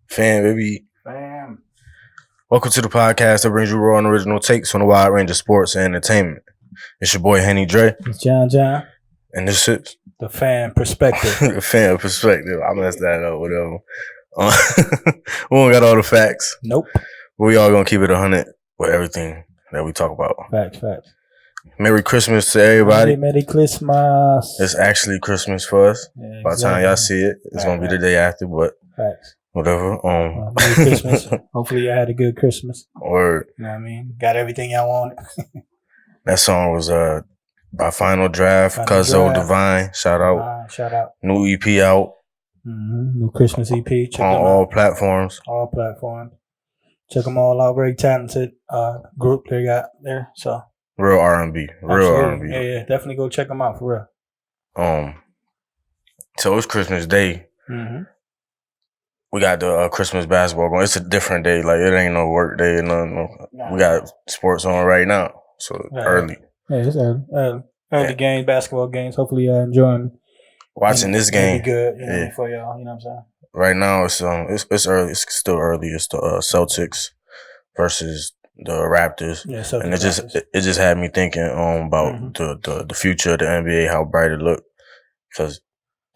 Fan, baby. Fam. Welcome to the podcast that brings you raw and original takes on a wide range of sports and entertainment. It's your boy Henny Dre. It's John. And this shit's the fan perspective. The fan perspective. I messed that up, whatever. We don't got all the facts. Nope. But we all gonna keep it 100 with everything that we talk about. Facts. Merry Christmas to everybody. Merry Christmas. It's actually Christmas for us. Yeah, By the time y'all see it, it's gonna be the day after, but facts. Whatever. Merry Christmas. Hopefully you had a good Christmas. Word. You know what I mean? Got everything y'all wanted. That song was by Final Draft, Cuzzo Divine. Shout out. Shout out. New EP out. New Christmas EP. Check on all platforms. All platforms. Check them all out. Very talented group they got there. So real R&B. Real R&B. Yeah. Definitely go check them out for real. So it's Christmas Day. Mm-hmm. We got the Christmas basketball going. It's a different day. Like, it ain't no work day. We got sports on right now. So early. Yeah, it's early games, basketball games. Hopefully y'all enjoying watching this game. Be good, for y'all. You know what I'm saying? Right now it's early. It's still early. It's the Celtics versus the Raptors. Yeah, Celtics. And it just had me thinking about the future of the NBA, how bright it looked. Because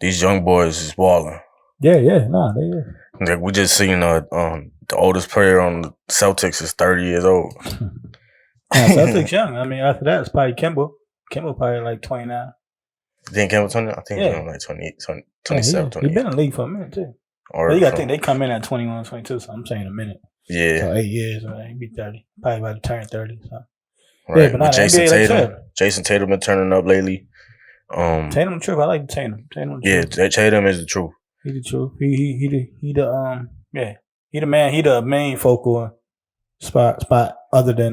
these young boys is balling. Yeah, they are. Like, we just seen the oldest player on the Celtics is 30 years old. Celtics young. I mean, after that, it's probably Kemba. Kemba probably like 29. You think Kemba 29? I think he's like 28, 27, 28. He's been in the league for a minute, too. I think they come in at 21, 22, so I'm saying a minute. Yeah. So 8 years, right? He'd be 30. Probably about to turn 30. So. Right. Yeah, but not Jason NBA, Tatum. Jason Tatum been turning up lately. Tatum true. I like Tatum. Tatum is the truth. He the truth. He the man. He the main focal spot other than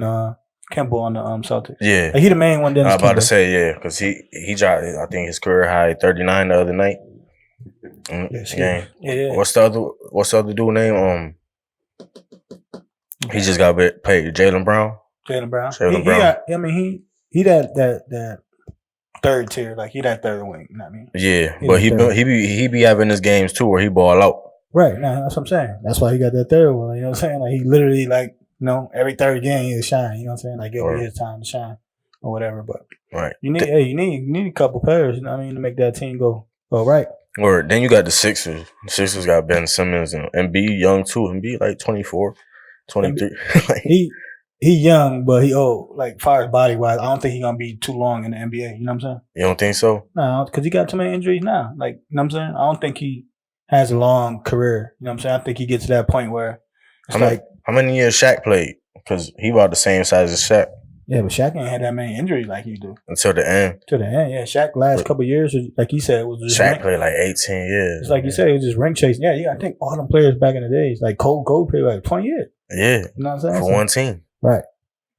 Kemba on the Celtics. Yeah, like, he the main one. I was about to say because he dropped. I think his career high 39 the other night. Yeah. What's the other dude name? He just got paid. Jaylen Brown. Jaylen Brown. He that third tier, like he that third wing. You know what I mean? Yeah, but he be having his games too where he ball out. Right. Now that's what I'm saying. That's why he got that third one. You know what I'm saying? Like he literally every third game he'll shine. You know what I'm saying? Like it'll be his time to shine or whatever. But you need a couple players. You know what I mean, to make that team go right. Or then you got the Sixers. The Sixers got Ben Simmons and Embiid young too. Embiid like 24, 23. He young, but he old. Like, far as body wise, I don't think he's gonna be too long in the NBA. You know what I'm saying? You don't think so? No, because he got too many injuries now. Like, you know what I'm saying? I don't think he has a long career. You know what I'm saying? I think he gets to that point where it's how many years Shaq played? Because he about the same size as Shaq. Yeah, but Shaq ain't had that many injuries like he do. Until the end. Yeah. Shaq last couple of years, like you said, was just Shaq played like 18 years. It's like you said, it was just ring chasing. Yeah. I think all them players back in the days, like Kobe played like 20 years. Yeah. You know what I'm saying? For one team. Right.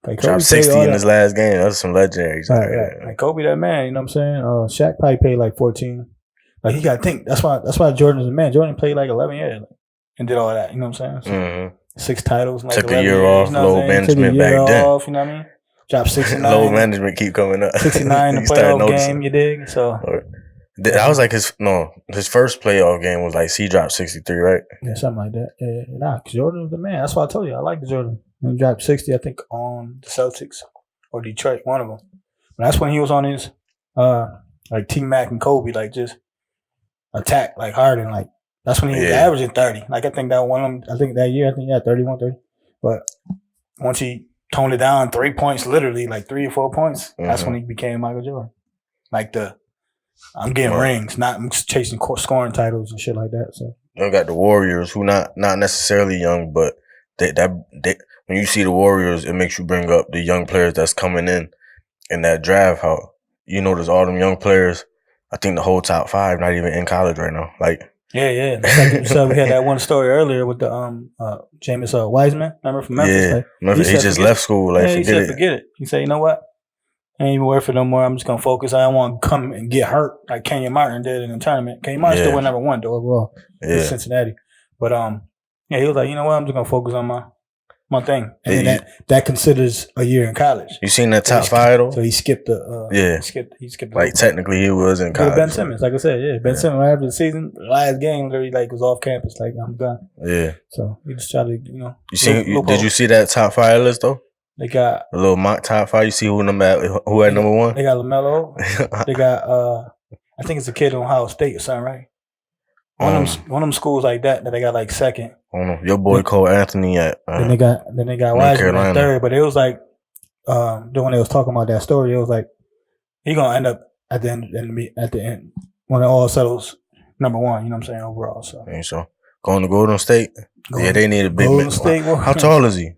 Like dropped 60 in his last game. That's some legendaries. Right. Like Kobe, that man. You know what I'm saying? Shaq probably played like 14. Like, you got to think. That's why Jordan's a man. Jordan played like 11 years and did all that. You know what I'm saying? So 6 titles. Like took a year off. You know low management back then. Off, you know what I mean? Dropped 69. Low management keep coming up. 69 in the playoff game, you dig? So that was like his first playoff game was like he dropped 63, right? Yeah, something like that. Yeah, because Jordan was the man. That's why I told you I like Jordan. He dropped 60, I think, on the Celtics or Detroit, one of them. But that's when he was on his like T-Mac and Kobe, like just attack like Harden, like that's when he was averaging 30. Like I think that year he had 31, 30. But once he toned it down 3 points, literally like 3 or 4 points, that's when he became Michael Jordan. Like I'm getting rings, not chasing scoring titles and shit like that. So you got the Warriors, who not necessarily young, but they when you see the Warriors, it makes you bring up the young players that's coming in that draft. How you notice all them young players. I think the whole top 5 not even in college right now. Like Yeah. Like you said, we had that one story earlier with the Jameis Wiseman. Remember from Memphis? Yeah, Like, Memphis, he just left school. Like, he said, forget it. He said, you know what? I ain't even worth it no more. I'm just gonna focus. I don't want to come and get hurt like Kenyon Martin did in the tournament. Kenyon Martin still went number one though overall in Cincinnati. But yeah, he was like, you know what? I'm just gonna focus on my thing. And then that considers a year in college. You seen that top 5 though? So he skipped the he skipped like technically he was in college. Ben Simmons, like I said, Ben Simmons right after the season, last game literally like was off campus, like I'm done. Yeah. So he just tried to, did you see that top 5 list though? They got a little mock top 5. You see who had number 1? They got LaMelo. They got I think it's a kid in Ohio State or something, right? One of them schools like that they got like second. I don't know. Your boy Cole Anthony at then they got Wiseman at third, but it was like when they was talking about that story, it was like he gonna end up at the end when it all settles number 1. You know what I'm saying overall. So going to Golden State. They need a big man. How tall is he?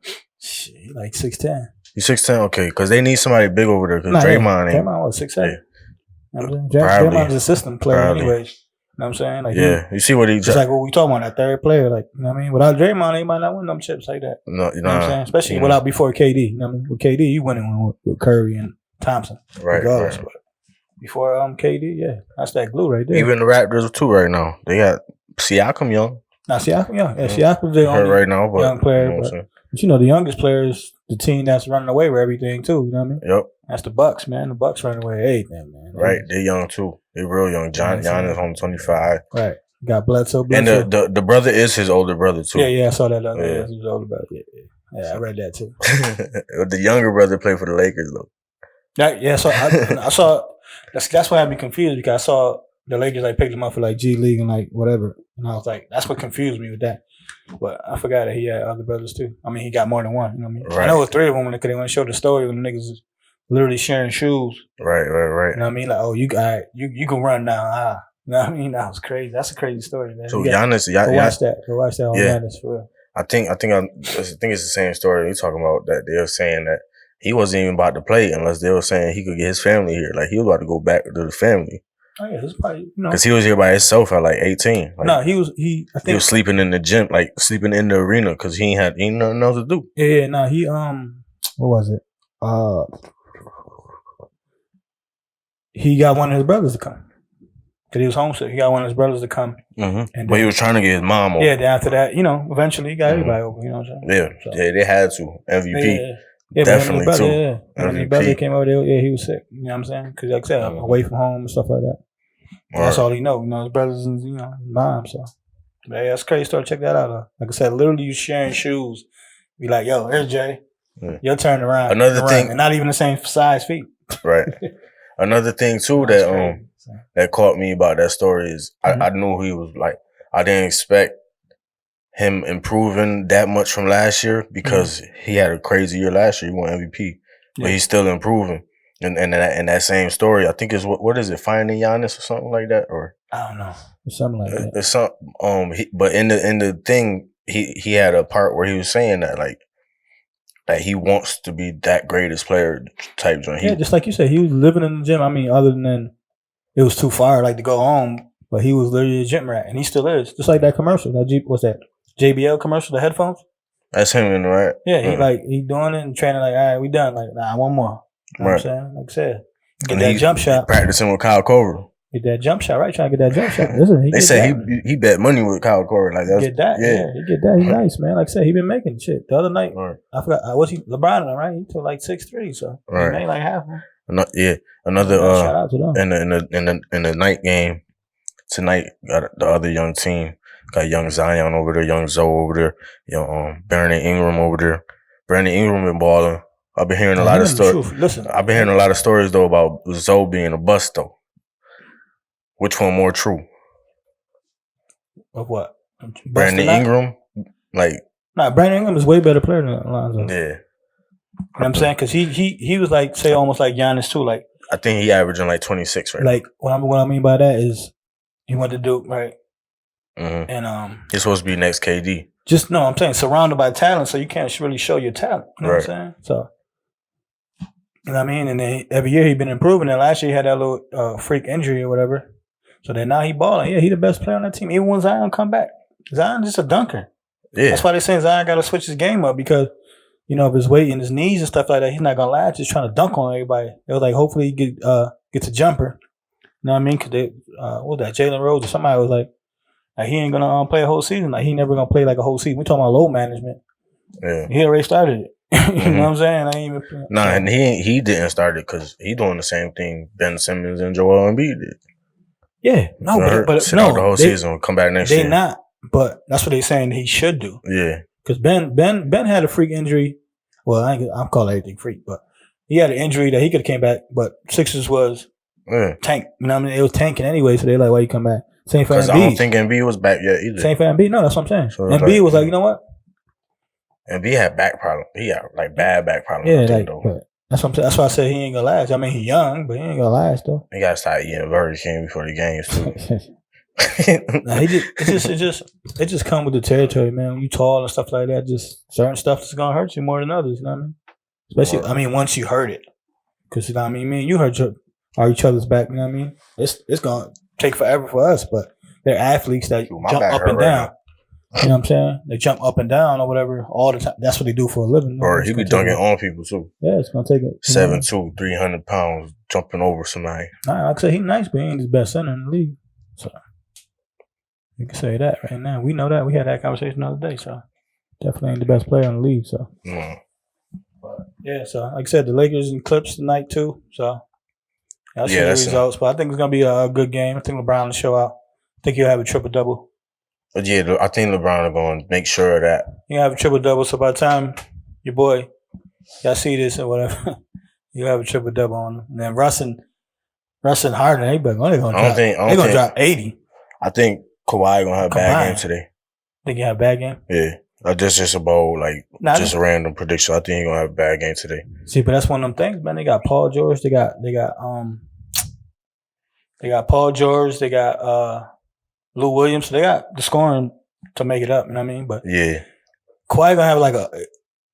Shit, he like 6'10". He's 6'10", okay, because they need somebody big over there. Because Draymond ain't. Draymond was 6'8". Yeah. You know Draymond's a system player, anyways. You know what I'm saying? Like, you see what he just like what we talking about, that third player. Like, you know what I mean? Without Draymond, they might not win them chips like that. No, you know what I'm saying? Especially without before KD. You know what I mean? With KD, you winning with Curry and Thompson. Right. But before KD, that's that glue right there. Even the Raptors too right now. They got Siakam young. Now Siakam young. Yeah, Siakam's the only right now, but young player. But the youngest player is the team that's running away with everything too. You know what I mean? Yep. That's the Bucks, man. The Bucks running away with everything, man. Right. They're young too. They're real young. Giannis on 25. Right. Got Bledsoe. And the brother is his older brother too. Yeah, I saw that. His older brother. Yeah, I read that too. The younger brother played for the Lakers though. So I saw. That's why I'd be confused because I saw the Lakers like picked him up for like G League and like whatever, and I was like, that's what confused me with that. But I forgot that he had other brothers too. I mean, he got more than one. You know what I mean? Right. I know it was 3 of them because they want to show the story when the niggas was literally sharing shoes. Right. You know what I mean? Like, you can run now. You know what I mean? That was crazy. That's a crazy story, man. So Giannis, go watch that. Go watch that on Giannis for real. I think it's the same story we talking about, that they were saying that he wasn't even about to play unless they were saying he could get his family here. Like he was about to go back to the family. Oh yeah, it's probably because he was here by himself at like 18. Like, no, he was sleeping in the gym, like sleeping in the arena because he ain't nothing else to do. Yeah, no, he what was it? He got one of his brothers to come because he was homesick. He got one of his brothers to come, and but he was trying to get his mom over. Yeah, then after that, eventually he got everybody over. You know what I'm saying? Yeah, they had to MVP. Yeah, definitely brother, too. When his brother came over there, he was sick. You know what I'm saying? Because like I said, away from home and stuff like that. That's all he know. His brothers and his mom. So, but that's crazy story. Check that out. Like I said, literally you sharing shoes. Be like, yo, here's Jay. Your turn around. Another thing, and not even the same size feet. Right. Another thing too that caught me about that story is I knew he was like, I didn't expect him improving that much from last year because he had a crazy year last year. He won MVP, but he's still improving. And that same story, I think is what is it? Finding Giannis or something like that, or I don't know, something like that. It's some but in the thing, he had a part where he was saying that that he wants to be that greatest player type joint. Yeah, just like you said, he was living in the gym. I mean, other than it was too far, like to go home, but he was literally a gym rat, and he still is. Just like that commercial, what's that? JBL commercial, the headphones. That's him in the right. Yeah, he doing it and training like, all right, we done. Like, nah, one more. You know what I'm saying? Like I said, get that jump shot. Practicing with Kyle Korver. Get that jump shot, right? Trying to get that jump shot. Listen, they say he bet money with Kyle Korver. Like get that, he get that. He's nice, man. Like I said, he been making shit. The other night, I forgot. Was he LeBron? Right? He took like 6 3, so he made like half. Another shout out to them. In the night game tonight, got the other young team. Got young Zion over there, young Zoe over there, Brandon Ingram over there. Brandon Ingram been balling. I've been hearing a lot of stories. Listen, I've been hearing a lot of stories though about Zoe being a bust though. Which one more true? Of what? Brandon Ingram, Brandon Ingram is way better player than Alonzo. Yeah, you know what I'm saying? Because he was like say almost like Giannis too. Like I think he averaging like 26 right. Like what I mean by that is he went to Duke, right? Mm-hmm. And he's supposed to be next KD. I'm saying surrounded by talent, so you can't really show your talent. You know what I'm saying? So, you know what I mean? And then every year he's been improving. And last year he had that little freak injury or whatever. So then now he balling. Yeah, he the best player on that team. Even when Zion come back, Zion just a dunker. Yeah. That's why they saying Zion got to switch his game up because, you know, of his weight and his knees and stuff like that, he's not going to last just trying to dunk on everybody. It was like, hopefully he gets a jumper. You know what I mean? Because what was that, Jalen Rose or somebody was like he ain't going to play a whole season. Like, he never going to play like a whole season. We talking about load management. Yeah. He already started it. You know what I'm saying? I ain't even. Nah, and he didn't start it because he doing the same thing Ben Simmons and Joel Embiid did. Yeah, no, but sit out the whole season, come back next year. They not, but that's what they saying he should do. Yeah, because Ben had a freak injury. Well, I'm calling everything freak, but he had an injury that he could have came back. But Sixers was tank. You know what I mean? It was tanking anyway, so they like, why you come back? Same for Embiid. I don't think Embiid was back yet either. Same for Embiid. No, that's what I'm saying. So Embiid was like, you know what? Embiid had back problems. He had like bad back problems. Yeah, that's what I'm saying. That's why I said he ain't gonna last. I mean, he young, but he ain't gonna last though. He gotta start eating Burger King before the games too. Nah, it just come with the territory, man. When you tall and stuff like that, just certain stuff is gonna hurt you more than others. You know what I mean? Especially, I mean, once you hurt it, because you know what I mean. Me and you hurt each other's back. You know what I mean? It's gonna take forever for us, but they're athletes that jump up and down. You know what I'm saying? They jump up and down or whatever all the time. That's what they do for a living. Or he be dunking on people too. Yeah, it's gonna take it. 7'2", 300 pounds, jumping over somebody. Nah, like I said, he's nice, but he ain't his best center in the league. So you can say that right now. We know that. We had that conversation the other day. So definitely ain't the best player in the league. So but yeah. So like I said, the Lakers and Clips tonight too. So I'll see the results. But I think it's gonna be a good game. I think LeBron will show out. I think he'll have a triple double. But yeah, I think LeBron are going to make sure of that. You have a triple double, so by the time your boy, y'all see this or whatever, you have a triple double on him. And then Russ and Harden, they're going to drop 80. I think Kawhi going to have a bad game today. Think you have a bad game? Yeah. That's just a bold, just a random prediction. I think he's going to have a bad game today. See, but that's one of them things, man. They got Paul George. They got Paul George. They got Lou Williams, so they got the scoring to make it up, you know what I mean? But yeah, Kawhi gonna have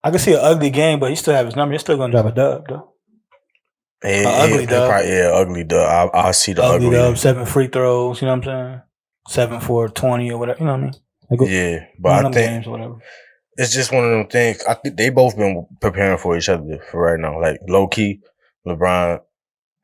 I can see an ugly game, but he still have his number. He's still gonna drop a dub, though. Ugly dub. Ugly dub. I'll see the ugly dub. 7 free throws, you know what I'm saying? 7 for 20 or whatever, you know what I mean? Yeah, but I think games or whatever. It's just one of them things. I think they both been preparing for each other for right now. Like low key, LeBron.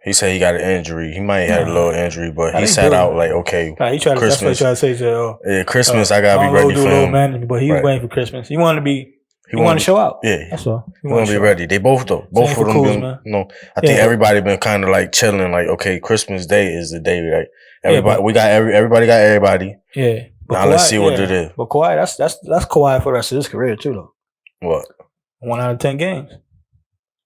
He said he got an injury. He might have had a little injury, but he sat out like, okay, Christmas. That's what he tried to say. Yeah, Christmas, I got to be ready for him. But he was waiting for Christmas. He wanted to show out. Yeah. That's all. He want to be ready. They both, though. Both of them been, I think everybody been kind of like chilling, like, okay, Christmas Day is the day, like, everybody got everybody. Yeah. Now let's see what it is. But Kawhi, that's Kawhi for the rest of his career, too, though. What? 1 out of 10 games.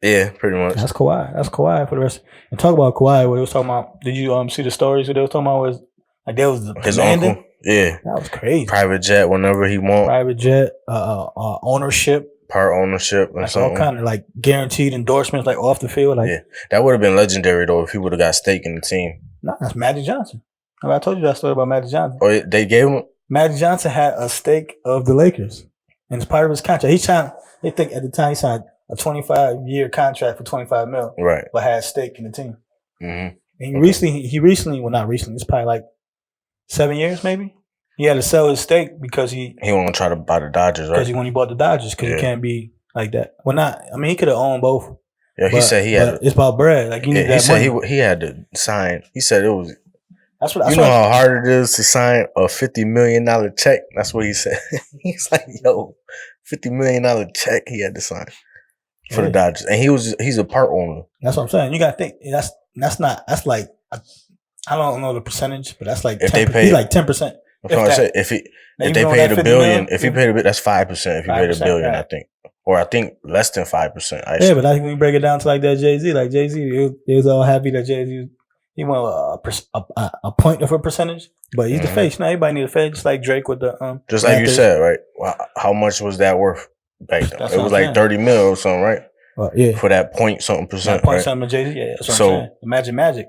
Yeah, pretty much. That's Kawhi for the rest. And talk about Kawhi. What he was talking about? Did you see the stories? What they was talking about was like there was his uncle. Yeah, that was crazy. Private jet whenever he want. Private jet, ownership, part ownership, and like all kind of like guaranteed endorsements, like off the field. Like that would have been legendary though if he would have got stake in the team. Nah, that's Magic Johnson. I told you that story about Magic Johnson. Oh, they gave him. Magic Johnson had a stake of the Lakers, and it's part of his contract. They think at the time he signed a 25-year contract for $25 million, right? But had stake in the team. Mm-hmm. And he recently, well, not recently. It's probably like 7 years, maybe. He had to sell his stake because he want to try to buy the Dodgers, right? Because when he bought the Dodgers, because he can't be like that. Well, not. I mean, he could have owned both. Yeah, he said he had. It's about bread. Like you need that money. He said he had to sign. He said it was. That's how hard it is to sign a $50 million check. That's what he said. He's like, yo, $50 million check he had to sign for the Dodgers, and he's a part owner. That's what I'm saying. You got to think that's like I don't know the percentage, but that's like 10%, they pay like 10%. I'm trying to say if they paid $1 billion, if he paid a bit, that's 5%. If he paid $1 billion, right. I think less than 5%. Yeah, but I think when you break it down to like that Jay-Z, he was all happy that Jay-Z he won a point of a percentage, but he's the face. Now everybody need a face, just like Drake with the just like you said, right? Well, how much was that worth back then? It was like 30 mil or something, right? Well, yeah, for that point something percent, point right? something Jay-Z. Yeah, that's what I'm saying. The Magic.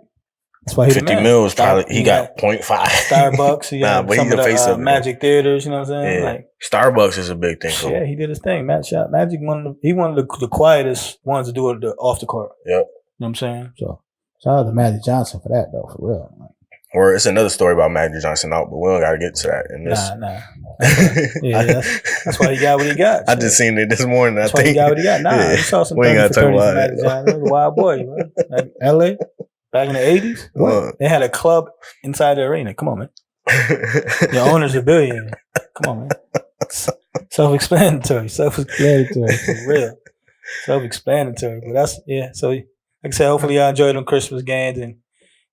That's why he 50 mil is probably he got 0.5. Starbucks. He got but some he's of the face the of Magic Theaters. You know what I'm saying? Yeah. Like Starbucks is a big thing. So. Yeah, he did his thing. Magic one of the quietest ones to do it off the court. Yep. You know what I'm saying? So shout out to Magic Johnson for that though, for real. Or it's another story about Magic Johnson out, but we don't gotta get to that in this. Nah. That's why he got what he got. I just seen it this morning. That's why he got what he got. Nah, he saw some 30 for 30 from Magic Johnson. He was a wild boy, man. Like LA, back in the 80s. What? They had a club inside the arena. Come on, man. Your owner's a billionaire. Come on, man. Self-explanatory. For real. Self-explanatory. But that's, so like I said, hopefully y'all enjoy them Christmas games and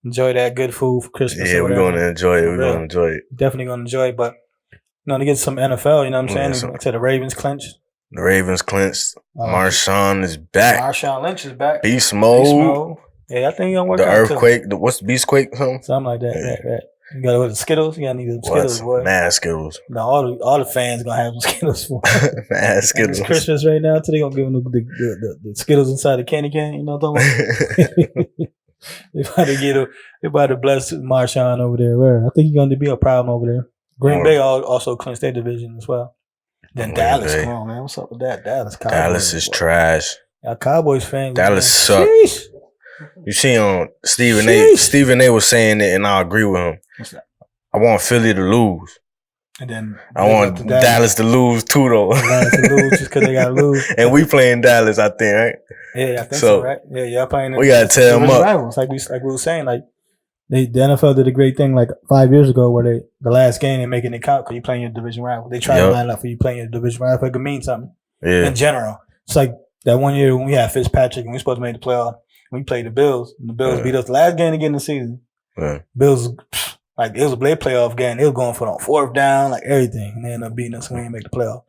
enjoy that good food for Christmas. Yeah, we're going to enjoy it. We're going to enjoy it. Definitely going to enjoy it. But, to get some NFL, you know what I'm saying? Like I said, the Ravens clinched. The Ravens clinched. Marshawn is back. Marshawn Lynch is back. Beast mode. Yeah, I think he's going to work out. The earthquake. What's the Beastquake? Something like that. Right. You got to go to Skittles. You got to need the Skittles, boy. Mad Skittles. No, all the fans going to have some Skittles for Mad Skittles. It's Christmas right now. Today going to give them the Skittles inside the candy can. You know what I'm talking about? They about to bless Marshawn over there. Where I think he's going to be a problem over there. Green Bay also clinched their division as well. Then Dallas, come on, man. What's up with that? Dallas is trash. Y'all Cowboys fans. Dallas suck. Sheesh. You see on Stephen A. Stephen A. was saying it, and I agree with him. What's that? I want Philly to lose. And then I want Dallas to lose too, though. Dallas to lose just because they got to lose. And we playing Dallas, I think, right? Yeah, I think so, right? Yeah, y'all playing. We gotta tear them up. Rivals, like we were saying, like the NFL did a great thing like 5 years ago, where the last game they're making it count because you playing your division rival. They try to line up for you playing your division rival. It could mean something. Yeah. In general, it's like that one year when we had Fitzpatrick and we supposed to make the playoff. We played the Bills, and the Bills beat us the last game again in the season. Bills, like it was a playoff game. They were going for on fourth down, like everything, and they ended up beating us. We didn't make the playoff.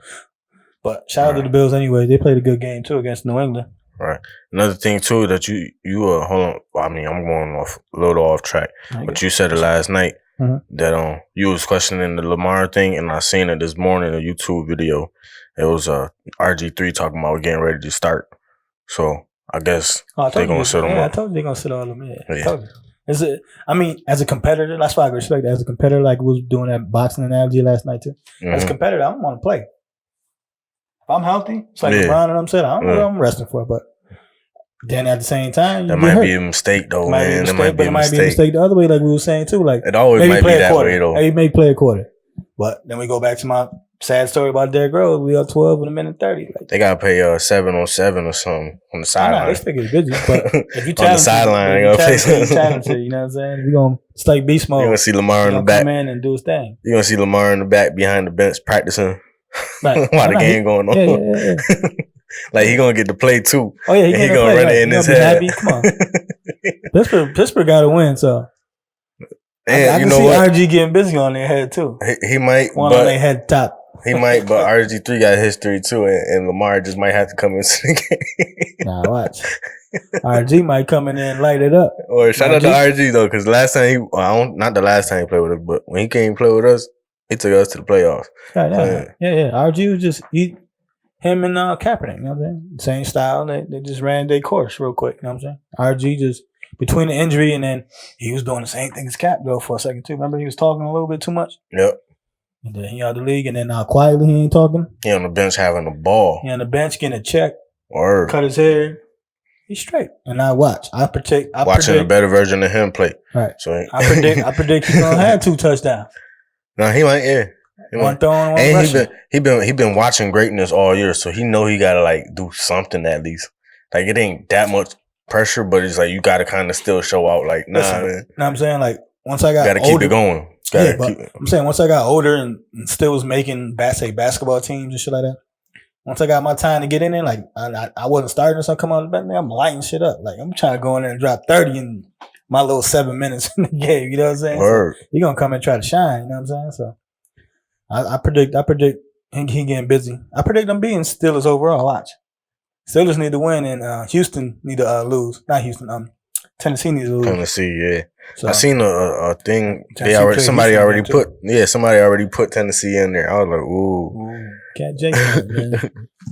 But shout out to the Bills anyway. They played a good game too against New England. Right. Another thing too that you hold on. I mean, I'm going a little off track, but you said it last night that you was questioning the Lamar thing, and I seen it this morning in a YouTube video. It was RG3 talking about getting ready to start. So I guess they're gonna sit them up. I told you they're gonna sit all them. I told you. I mean, as a competitor, that's why I respect it. As a competitor, like we was doing that boxing analogy last night too. As a competitor, I don't want to play. If I'm healthy, it's like LeBron and I'm saying, I don't know what I'm resting for, but then at the same time, that might be a mistake though, man. That might be a mistake the other way, like we were saying too. Like it always might be that way though. He may play a quarter, but then we go back to my sad story about Derrick Rose. We up 12 in a minute 30. Like, they gotta pay 7-on-7 or something on the sideline. They still get busy, but if you on the sideline, they gonna pay talented, you know what I'm saying? We gonna it's like beast mode. You gonna see Lamar in the back, come in and do his thing. You gonna see Lamar in the back behind the bench practicing while the game going on. Yeah. Like he gonna get to play too. Oh yeah, he gonna run it in his head. Come on, Pittsburgh got to win, so. And I can see RG getting busy on their head too. He might one on their head top. He might, but RG3 got history too, and Lamar just might have to come into the game. Nah, watch. RG might come in there and light it up. Or shout out to RG though, because last time not the last time he played with us, but when he came play with us, he took us to the playoffs. Yeah. RG was just him and Kaepernick. You know what I'm saying? Same style. They just ran their course real quick. You know what I'm saying? RG just. Between the injury and then he was doing the same thing as Cap though for a second too. Remember he was talking a little bit too much? Yep. And then he out the league and then quietly he ain't talking. He on the bench having the ball. He on the bench getting a check. Word. Cut his hair. He's straight. And I watch. Watching a better version of him play. Right. So I predict he's gonna have 2 touchdowns. No, he might, One throwing, one and rushing. he been watching greatness all year, so he know he gotta like do something at least. Like it ain't that much pressure, but it's like you gotta kind of still show out. Like, nah, man. You know what I'm saying? Like, once I got older, keep it going. I'm saying once I got older and still was making basketball teams and shit like that. Once I got my time to get in there, like I wasn't starting or something. Come on the bench, I'm lighting shit up. Like I'm trying to go in there and drop 30 in my little 7 minutes in the game. You know what I'm saying? Word. So you're gonna come and try to shine. You know what I'm saying? So I predict he getting busy. I predict them being Steelers overall. Watch. Steelers need to win, and Houston need to lose. Not Houston. Tennessee needs to lose. Tennessee, yeah. So, I seen a thing. Somebody already put Tennessee in there. I was like, ooh. Can't jinx it, man.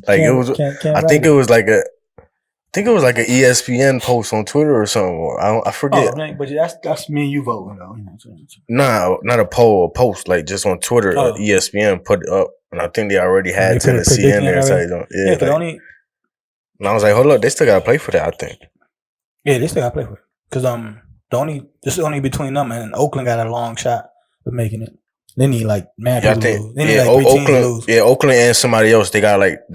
Like it was. I think it was like an ESPN post on Twitter or something. I forget. Oh, man, but that's me and you voting though. You know what I'm saying? Nah, not a poll, a post. Like just on Twitter, ESPN put it up, and I think they already had Tennessee in there. And I was like, hold up, they still gotta play for that, I think. Yeah, they still gotta play for it. Because This is only between them, and Oakland got a long shot of making it. They need like mad people to lose. They need like 3 teams to lose. Yeah, Oakland and somebody else. They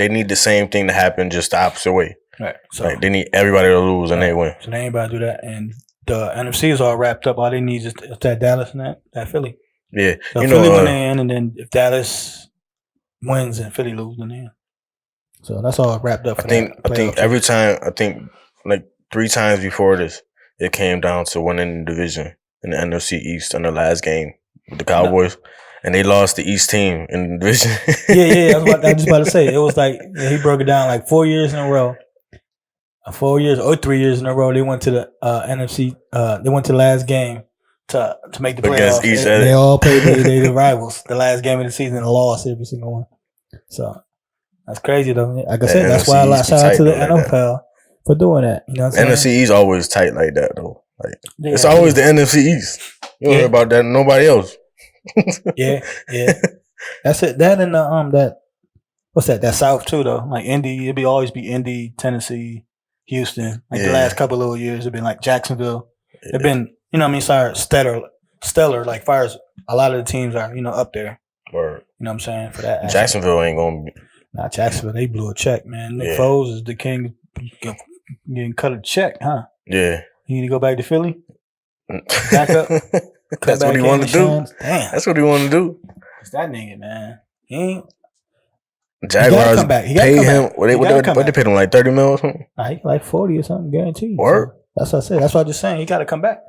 need the same thing to happen, just the opposite way. Right. So they need everybody to lose and they win. So they ain't about to do that. And the NFC is all wrapped up. All they need is that Dallas and that Philly. Yeah, so Philly win in, and then if Dallas wins and Philly lose, then in. So that's all wrapped up. I think every time. I think like 3 times before this, it came down to winning the division in the NFC East in the last game with the Cowboys, and they lost the East team in the division. yeah. I was just about to say it was like he broke it down like 4 years in a row. 4 years or 3 years in a row, they went to the NFC. They went to the last game to make the playoffs. They all played their rivals. The last game of the season and lost every single one. So that's crazy though. Like I said, that's why I shout out to the NFL for doing that. You know what I'm NFC saying? East always tight like that though. Like it's always the NFC East. You don't hear about that. Nobody else. yeah. That's it. That and that. What's that? That South too though. Like Indy, always be Indy, Tennessee, Houston. Like the last couple of little years, it's been like Jacksonville. It's been, you know what I mean, sorry, stellar. Like far as a lot of the teams are, you know, up there. Word. You know what I'm saying? For that. Jacksonville ain't gonna be. Nah, Jacksonville, they blew a check, man. Nick Foles is the king getting cut a check, huh? Yeah. You need to go back to Philly? Back up? That's what he wanted to do. Damn. That's what he wanted to do. It's that nigga, man. He ain't. Jaguars paid him. What they paid him, like 30 mil or something? Nah, he like 40 or something, guaranteed. Word. So that's what I said. That's what I'm just saying. He got to come back.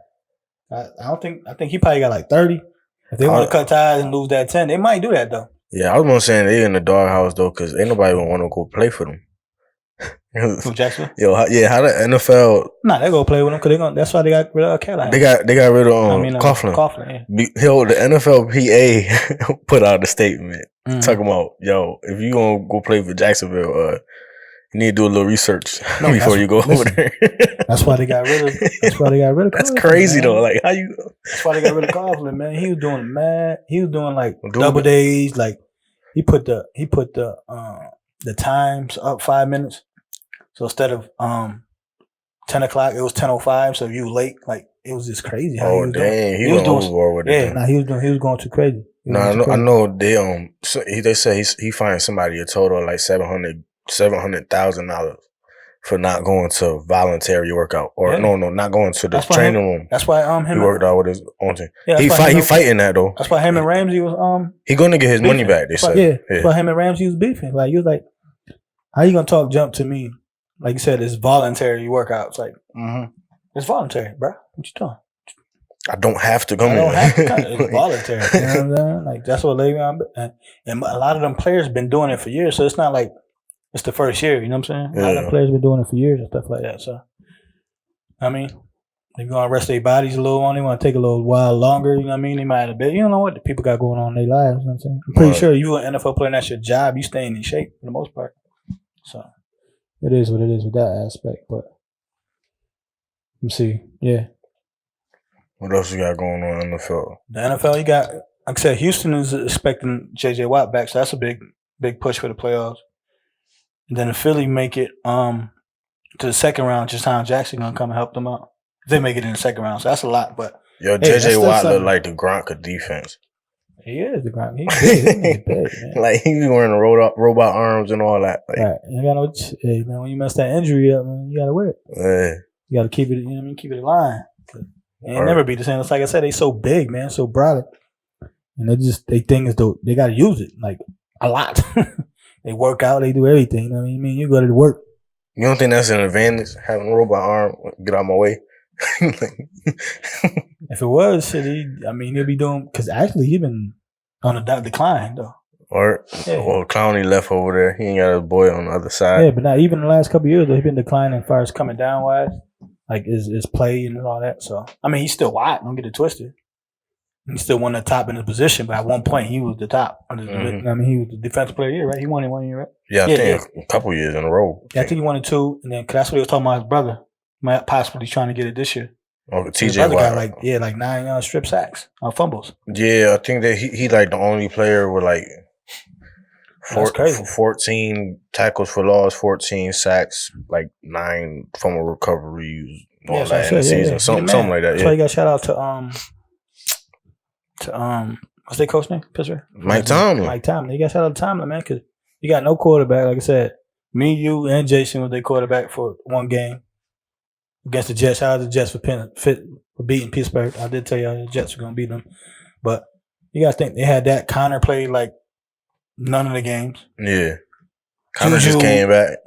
I think he probably got like 30. If they want to cut ties and lose that 10, they might do that though. Yeah, I was gonna say they in the doghouse though, because ain't nobody gonna want to go play for them. From Jacksonville? How the NFL? Nah, they go play with them because that's why they got rid of Carolina. They got rid of Coughlin. Coughlin, yeah. The NFLPA put out a statement talking about, if you gonna go play for Jacksonville, you need to do a little research before you go over there. That's why they got rid of. That's why they got rid of. That's crazy though. Like how you? That's why they got rid of Coughlin, man. He was doing mad. He was doing like double days. Like he put the times up 5 minutes. So instead of 10 o'clock, it was 10:05. So if you late, like it was just crazy. How he was doing overboard with it. Nah, he was going too crazy. I know they they say he fined somebody a total of like $700,000 for not going to voluntary workout or not going to the training room. That's why he worked out with his own team. Yeah, he fighting that though. That's why him and Ramsey was he gonna get his money back. They said that's why him and Ramsey was beefing. Like he was like, how you gonna talk jump to me? Like you said, it's voluntary workouts. Like it's voluntary, bro. What you doing? I don't have to come here. I don't have to come. It's voluntary. You know what I'm saying? Like that's what Le'Veon and a lot of them players been doing it for years. So it's not like it's the first year. You know what I'm saying? A lot of players been doing it for years and stuff like that. So I mean, they gonna rest their bodies a little on. They want to take a little while longer. You know what I mean? They might have a bit. You don't know what the people got going on in their lives. You know what I'm saying? I'm pretty sure you an NFL player and that's your job. You staying in shape for the most part. So it is what it is with that aspect. But let me see. Yeah. What else you got going on in the NFL? The NFL, you got, like I said, Houston is expecting J.J. Watt back, so that's a big push for the playoffs. And then if Philly make it to the second round, Jason Jackson gonna come and help them out. If they make it in the second round, so that's a lot. But J.J. Watt look like the Gronk of defense. He is the Gronk. He's big, man. Like he be wearing robot arms and all that. Like, right. You gotta, man, when you mess that injury up, man, you gotta wear it. Yeah. You gotta keep it. You know what I mean? Keep it in line. It ain't never be the same. It's like I said, they so big, man, so broad, and they thing is though they gotta use it like a lot. They work out, they do everything. You know what I mean? You go to work. You don't think that's an advantage having a robot arm? Get out of my way. If it was, he'll be doing because actually he's been on a decline though. Or Clowney left over there. He ain't got a boy on the other side. Yeah, but not even the last couple of years though, he's been declining as far as coming down wise. Like his play and all that. So I mean, he's still wide. Don't get it twisted. He still won the top in his position, but at one point he was the top. I mean, he was the defensive player of the year, right? He won it 1 year, right? Yeah, I think a couple years in a row. Yeah, I think he won it 2, and then cause that's what he was talking about. His brother might possibly trying to get it this year. Oh, TJ Watt got like 9 strip sacks on fumbles. Yeah, I think that he like the only player with like 14 tackles for loss, 14 sacks, like 9 fumble recoveries, Or like in the season, something like that. That's why you got shout out to what's their coach name? Pittsburgh? Mike Tomlin. Mike Tomlin. You got shout out to Tomlin, man, because you got no quarterback. Like I said, me, you, and Jason was their quarterback for one game against the Jets. Shout out to the Jets for beating Pittsburgh. I did tell y'all the Jets were gonna beat them, but you guys think they had that. Connor played like none of the games. Yeah, Connor just came back.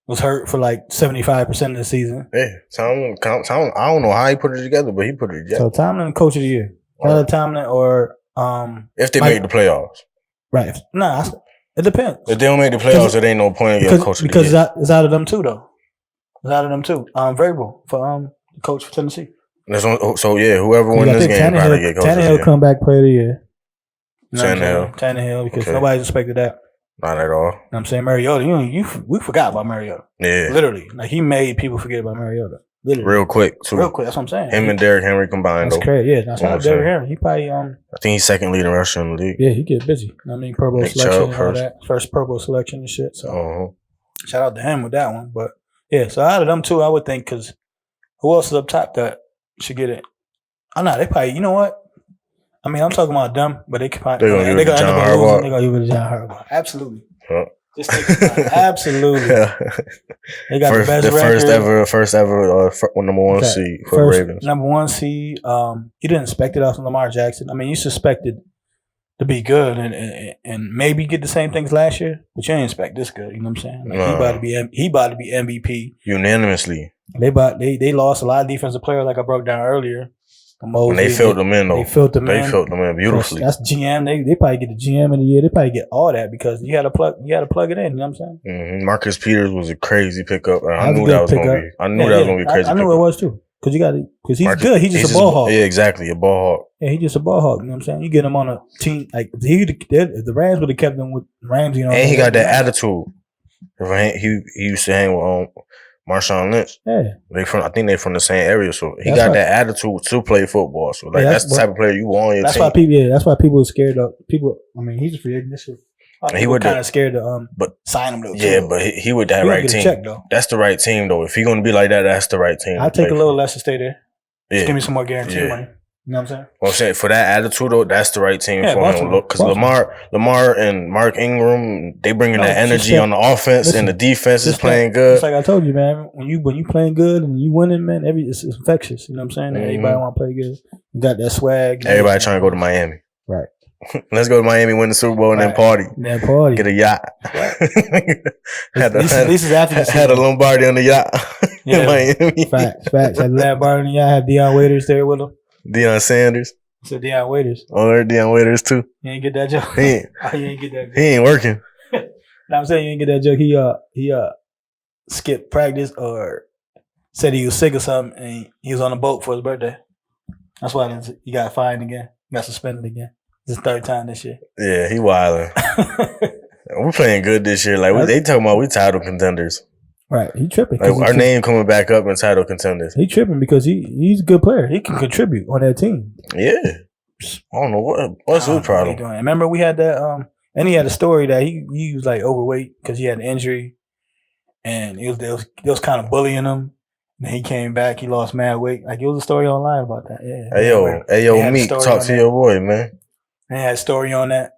Was hurt for like 75% of the season. Yeah, Tomlin. I don't know how he put it together, but he put it together. So Tomlin, coach of the year. Either Tomlin or if they make the playoffs, right? Nah, it depends. If they don't make the playoffs, it ain't no point in getting coach of the year. Because it's out of them two, though. It's out of them two. Variable for coach for Tennessee. So yeah, whoever wins this game probably get coach of the year. Tannehill come back player of the year. Tannehill, because nobody expected that. Not at all. I'm saying Mariota. We forgot about Mariota. Yeah, literally, like he made people forget about Mariota. Literally. Real quick, too. Real quick. That's what I'm saying. Him and Derrick Henry combined. That's crazy. Yeah, that's not Derrick Henry. He probably I think he's second leading rusher in the league. Yeah, he get busy. I mean, Pro Bowl selection and all that. First Pro Bowl selection and shit. So shout out to him with that one. But yeah, so out of them two, I would think because who else is up top that should get it? I know they probably. You know what? I mean, I'm talking about them, but they could probably they're gonna give it to John Harbaugh. They're gonna give it to John Harbaugh. Absolutely. Huh? Just absolutely. They got the best record. First ever number one seed for the Ravens. Number one seed. You didn't expect it off of Lamar Jackson. I mean, you suspected to be good and maybe get the same things last year, but you didn't expect this good. You know what I'm saying? Like he about to be MVP unanimously. They lost a lot of defensive players, like I broke down earlier. And they filled them in, though. They filled them in beautifully. That's GM. They probably get the GM of the year. They probably get all that because you had to plug it in. You know what I'm saying? Mm-hmm. Marcus Peters was a crazy pickup. I knew that was going to be. I knew that was going to be crazy. I knew it was too. Because he's good. He's just a ball hawk. Yeah, exactly. A ball hawk. Yeah, he's just a ball hawk. You know what I'm saying? You get him on a team like if the Rams would have kept him with Ramsey, and he got that attitude. He used to hang with Marshawn Lynch. Yeah. I think they're from the same area, so he got that attitude to play football. So that's the type of player you want on your team. That's why people are scared of people. I mean, he's a free agent. He would kind of scared to sign him though. Yeah, but he with that right team. Check, though. That's the right team though. If he's gonna be like that, that's the right team. I'll take a little less to stay there. Yeah. Just give me some more guarantee money. You know what I'm saying? Well, I'm saying for that attitude though, that's the right team for him. Because Lamar and Mark Ingram, they bringing that energy on the offense, and the defense is playing good. It's like I told you, man. When you playing good and you winning, man, it's infectious. You know what I'm saying? Everybody want to play good. You got that swag. Everybody trying to go to Miami. Right. Let's go to Miami, win the Super Bowl, and then party. Get a yacht. Right. Had a Lombardi on the yacht in Miami. Facts. Had a Lombardi on the yacht. Had Deion Waiters there with him. Deion Sanders. So Deion Waiters. Oh, there's Deion Waiters too. You ain't get that joke. You ain't get that joke. He ain't working. No, I'm saying you ain't get that joke. He skipped practice or said he was sick or something, and he was on a boat for his birthday. That's why he got fined again. Got suspended again. It's his third time this year. Yeah, he wilding. We're playing good this year. Like they talking about we title contenders. Right, he tripping. Like our name coming back up in title contenders. He tripping because he's a good player. He can contribute on that team. Yeah, I don't know what's his problem. Remember we had that. And he had a story that he was like overweight because he had an injury, and they was kind of bullying him. And he came back. He lost mad weight. Like it was a story online about that. Yeah. Hey yo, Meek, talk to your boy, man. And had a story on that.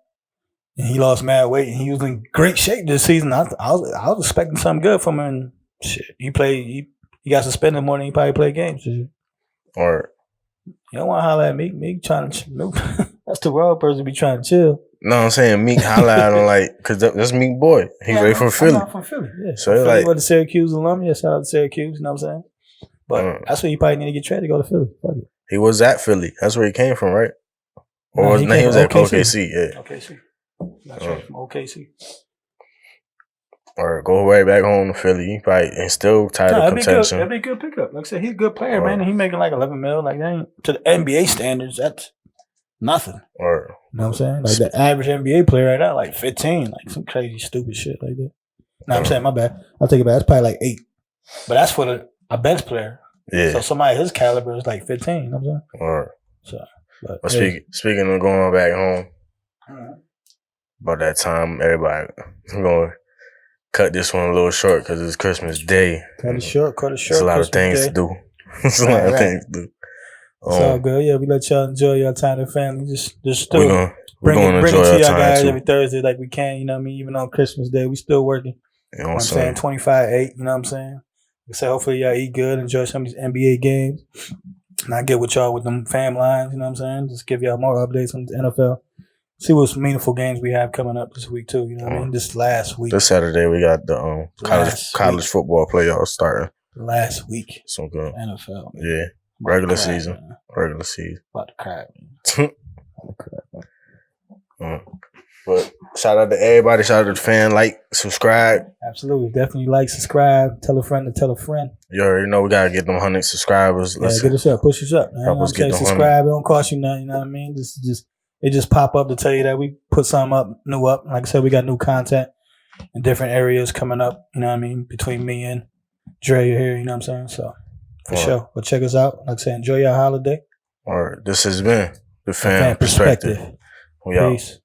And he lost mad weight, and he was in great shape this season. I was expecting something good from him. And shit, he got suspended more than he probably played games. Or you don't want to holler at Meek. Meek trying to that's the world person be trying to chill. No, I'm saying Meek holler at him like because that's Meek boy. He's right from Philly. I'm from Philly. Yeah. So it's like the Syracuse alum. Yeah, shout out to Syracuse. You know what I'm saying? But that's where you probably need to get traded to go to Philly. Fuck it. He was at Philly. That's where he came from, right? Or he was at OKC. Yeah. OKC. Got traded from OKC. Or go right back home to Philly. He probably and still title contention. That'd be a good pickup. Like I said, he's a good player, man. And he making like 11 mil. Like that ain't, to the NBA standards, that's nothing. Or you know what I'm saying? Like the average NBA player right now, like 15, like some crazy stupid shit like that. No, I'm saying my bad. I'll take it back. That's probably like 8. But that's for a bench player. Yeah. So somebody his caliber is like 15. You know what I'm saying? Or so. But speaking of going back home, about that time, everybody, I'm going to cut this one a little short because it's Christmas Day. Cut it short. There's a lot of things to do. It's a lot of things to do. It's all good. Yeah, we let y'all enjoy your time and family. Just still we're bring it to our y'all time guys too. every Thursday like we can. You know what I mean? Even on Christmas Day, we still working. You know what I'm saying? 25-8. You know what I'm saying? So hopefully y'all eat good, enjoy some of these NBA games. And I get with y'all with them fam lines. You know what I'm saying? Just give y'all more updates on the NFL. See what meaningful games we have coming up this week too. You know what I mean? This last week. This Saturday we got the college football playoffs starting. Last week. So good. NFL. Man. Yeah. Regular season. About to cry, man. But shout out to everybody. Shout out to the fan. Like, subscribe. Absolutely. Definitely like, subscribe. Tell a friend to tell a friend. You already know we got to get them 100 subscribers. Let's get us up. Push us up. Man. Help us get them 100. Subscribe. It don't cost you nothing. You know what I mean? It just pop up to tell you that we put something new up. Like I said, we got new content in different areas coming up. You know what I mean? Between me and Dre here. You know what I'm saying? So, for sure. But check us out. Like I said, enjoy your holiday. All right. This has been the Fan Perspective. Peace.